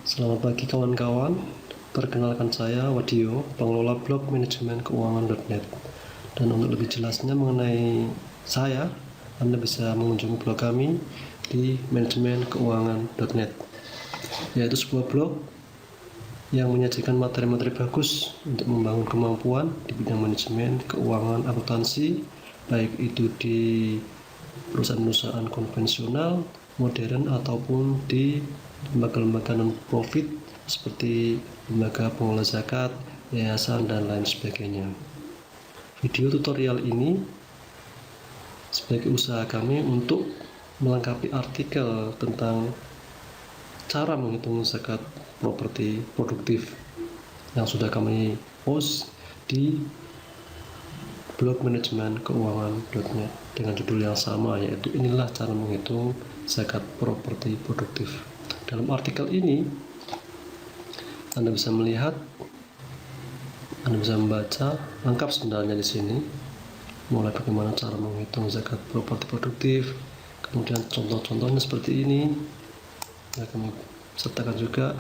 Selamat pagi kawan-kawan, perkenalkan saya Wadio, pengelola blog manajemen keuangan.net. Dan untuk lebih jelasnya mengenai saya, Anda bisa mengunjungi blog kami di manajemen keuangan.net, yaitu sebuah blog yang menyajikan materi-materi bagus untuk membangun kemampuan di bidang manajemen keuangan akuntansi, baik itu di perusahaan-perusahaan konvensional, modern, ataupun di lembaga-lembaga non-profit seperti lembaga pengelola zakat, yayasan, dan lain sebagainya. Video tutorial ini sebagai usaha kami untuk melengkapi artikel tentang cara menghitung zakat properti produktif yang sudah kami post di blog manajemen keuangan.net dengan judul yang sama, yaitu inilah cara menghitung zakat properti produktif. Dalam artikel ini Anda bisa melihat, Anda bisa membaca lengkap sebenarnya di sini, mulai bagaimana cara menghitung zakat properti produktif, kemudian contoh-contohnya seperti ini yang kami sertakan juga,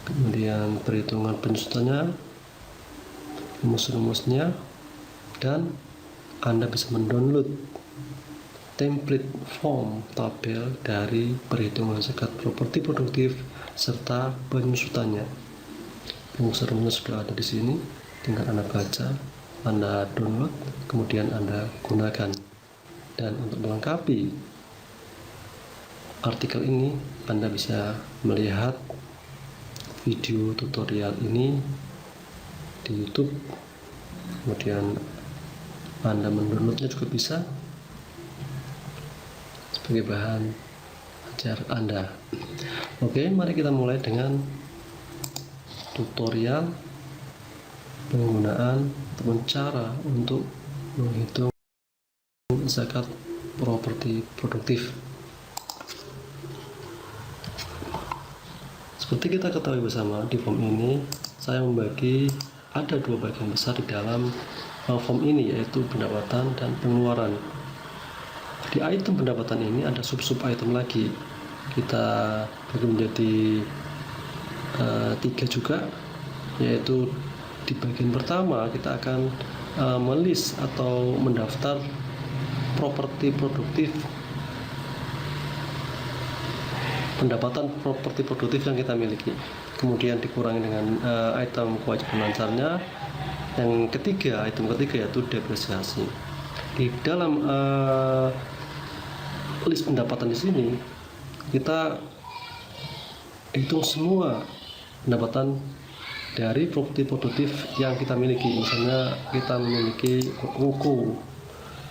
kemudian perhitungan penyusutannya, rumus-rumusnya, dan Anda bisa mendownload template form tabel dari perhitungan zakat properti produktif serta penyusutannya. Rumus-rumusnya sudah ada di sini, tinggal Anda baca, Anda download, kemudian Anda gunakan. Dan untuk melengkapi artikel ini, Anda bisa melihat video tutorial ini di YouTube, kemudian Anda mendownloadnya juga bisa sebagai bahan ajar Anda. Oke, mari kita mulai dengan tutorial penggunaan ataupun cara untuk menghitung zakat properti produktif. Seperti kita ketahui bersama, di form ini saya membagi ada dua bagian besar di dalam form ini, yaitu pendapatan dan pengeluaran. Di item pendapatan ini ada sub-sub item lagi, kita bagi menjadi 3 juga, yaitu di bagian pertama kita akan melist atau mendaftar properti produktif, pendapatan properti produktif yang kita miliki, kemudian dikurangi dengan item kewajiban lancarnya. Yang ketiga, item ketiga yaitu depresiasi. Di dalam list pendapatan di sini kita hitung semua pendapatan dari properti produktif yang kita miliki. Misalnya kita memiliki ruko,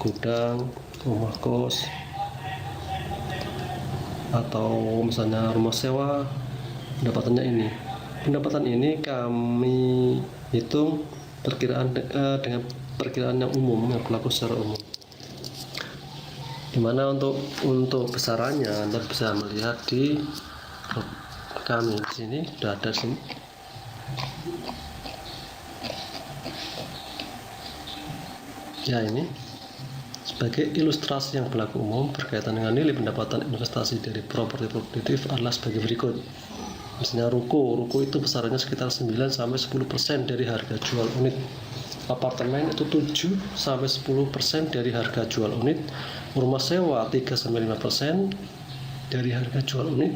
gudang, rumah kos, atau misalnya rumah sewa, pendapatannya ini. Pendapatan ini kami hitung dengan perkiraan yang umum, yang berlaku secara umum. Dimana untuk besarannya Anda bisa melihat di kami di sini sudah ada sini. Ya, ini sebagai ilustrasi yang berlaku umum berkaitan dengan nilai pendapatan investasi dari properti produktif adalah sebagai berikut. Misalnya ruko itu besarannya sekitar 9-10% dari harga jual unit. Apartemen itu 7-10% dari harga jual unit. Rumah sewa 3-5% dari harga jual unit.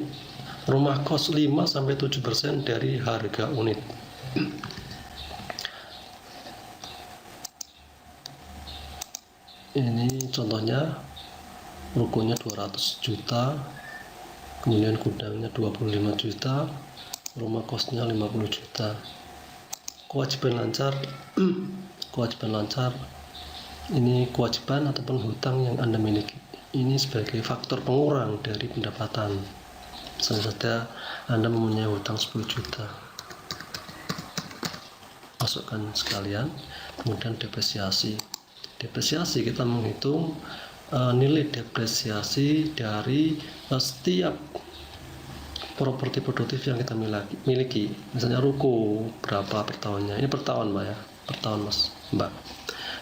Rumah kos 5-7% dari harga unit. Ini contohnya, rukonya 200 juta, kemudian gudangnya 25 juta, rumah kosnya 50 juta. Kewajiban lancar ini kewajiban ataupun hutang yang Anda miliki. Ini sebagai faktor pengurang dari pendapatan. Misalnya saja Anda mempunyai hutang 10 juta, masukkan sekalian. Kemudian depresiasi kita menghitung nilai depresiasi dari setiap properti produktif yang kita miliki. Misalnya ruko berapa per tahunnya, ini per tahun Mbak ya, per tahun Mbak.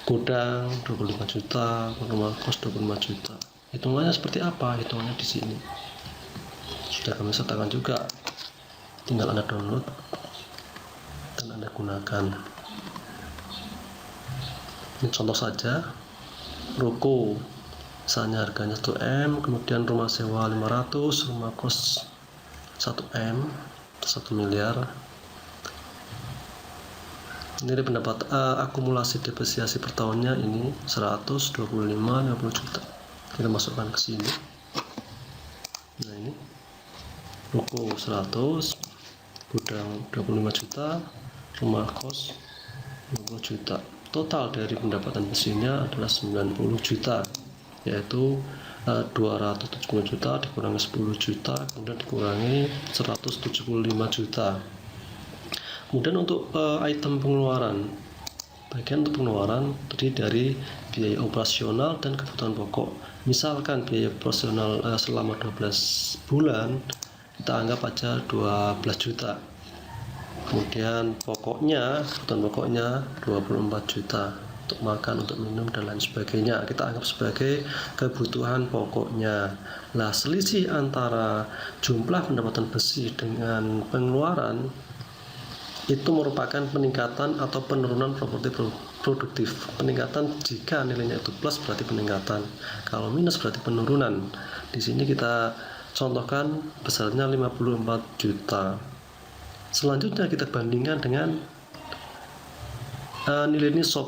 Gudang 25 juta, rumah kos 25 juta. Hitungannya seperti apa? Hitungannya di sini sudah kami sertakan juga. tinggal Anda download dan Anda gunakan. Ini contoh saja, ruko misalnya harganya 1M, kemudian rumah sewa 500, rumah kos 1M, 1 miliar. Ini pendapat akumulasi depresiasi per tahunnya ini 125, 50 juta. Kita masukkan ke sini. Nah, ini ruko 100, gudang 25 juta, rumah kos 20 juta. Total dari pendapatan bersihnya adalah 90 juta, yaitu 270 juta dikurangi 10 juta, kemudian dikurangi 175 juta. Kemudian untuk item pengeluaran, bagian untuk pengeluaran terdiri dari biaya operasional dan kebutuhan pokok. Misalkan biaya operasional selama 12 bulan kita anggap aja 12 juta. Kemudian pokoknya, kebutuhan pokoknya 24 juta untuk makan, untuk minum dan lain sebagainya. Kita anggap sebagai kebutuhan pokoknya. Nah, selisih antara jumlah pendapatan bersih dengan pengeluaran itu merupakan peningkatan atau penurunan properti produktif. Peningkatan jika nilainya itu plus berarti peningkatan, kalau minus berarti penurunan. Di sini kita contohkan besarnya 54 juta. Selanjutnya kita bandingkan dengan nilai nisab,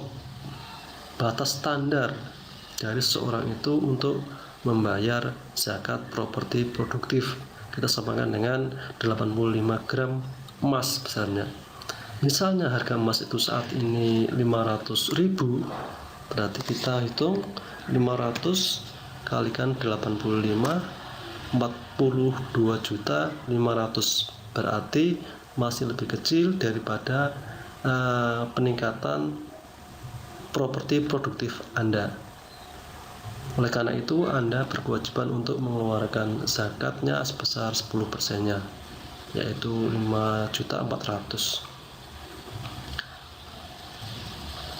batas standar dari seorang itu untuk membayar zakat properti produktif. Kita samakan dengan 85 gram emas besarnya. Misalnya harga emas itu saat ini 500.000, berarti kita hitung 500 kalikan 85, 42 juta 500, berarti masih lebih kecil daripada peningkatan properti produktif Anda. Oleh karena itu Anda berkewajiban untuk mengeluarkan zakatnya sebesar 10%-nya, yaitu 5.400.000.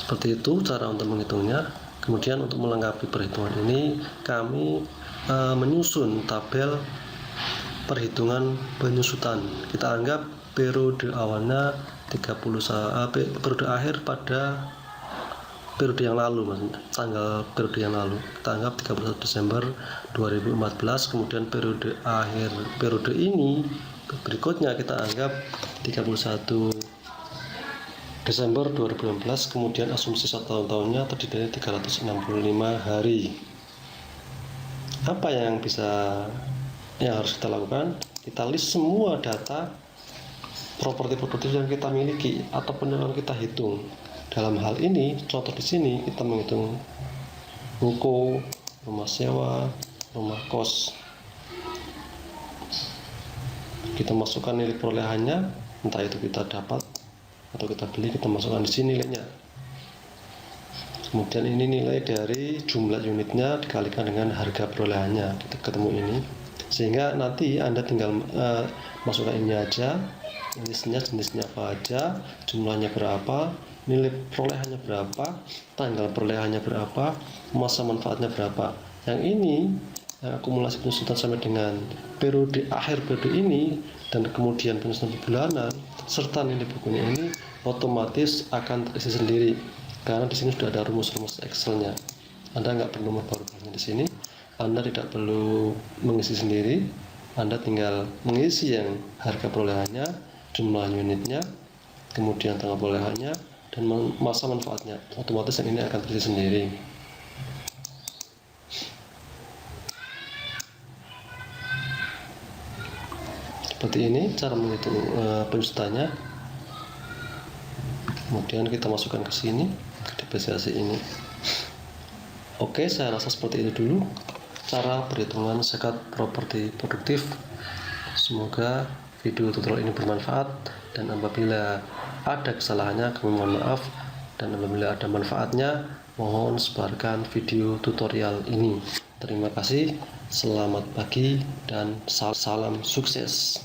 Seperti itu cara untuk menghitungnya. Kemudian untuk melengkapi perhitungan ini kami menyusun tabel perhitungan penyusutan. Kita anggap periode awalnya 30, periode akhir pada periode yang lalu, maksudnya tanggal periode yang lalu. Kita anggap 31 Desember 2014, kemudian periode akhir periode ini berikutnya kita anggap 31 Desember 2016, kemudian asumsi 1 tahunnya terdiri dari 365 hari. Apa yang harus kita lakukan? Kita list semua data properti produktif yang kita miliki atau yang kita hitung. Dalam hal ini, contoh di sini kita menghitung ruko, rumah sewa, rumah kos. Kita masukkan nilai perolehannya, entah itu kita dapat atau kita beli, kita masukkan di sini nilainya. Kemudian ini nilai dari jumlah unitnya dikalikan dengan harga perolehannya, kita ketemu ini. Sehingga nanti Anda tinggal masukkan ini aja, jenisnya apa aja, jumlahnya berapa, nilai perolehannya berapa, tanggal perolehannya berapa, masa manfaatnya berapa. Yang ini akumulasi penyusutan sampai dengan periode akhir periode ini dan kemudian penyusutan bulanan serta nilai bukunya ini otomatis akan terisi sendiri karena di sini sudah ada rumus-rumus Excelnya. Anda nggak perlu memperbarui di sini, Anda tidak perlu mengisi sendiri, Anda tinggal mengisi yang harga perolehannya, jumlah unitnya, kemudian tanggal perolehannya, dan masa manfaatnya. Otomatis yang ini akan terisi sendiri. Seperti ini cara menghitung penyusutannya. Kemudian kita masukkan ke sini, ke depresiasi ini. Oke, saya rasa seperti itu dulu cara perhitungan zakat properti produktif. Semoga video tutorial ini bermanfaat, dan apabila ada kesalahannya kami mohon maaf, dan apabila ada manfaatnya mohon sebarkan video tutorial ini. Terima kasih, selamat pagi, dan salam sukses.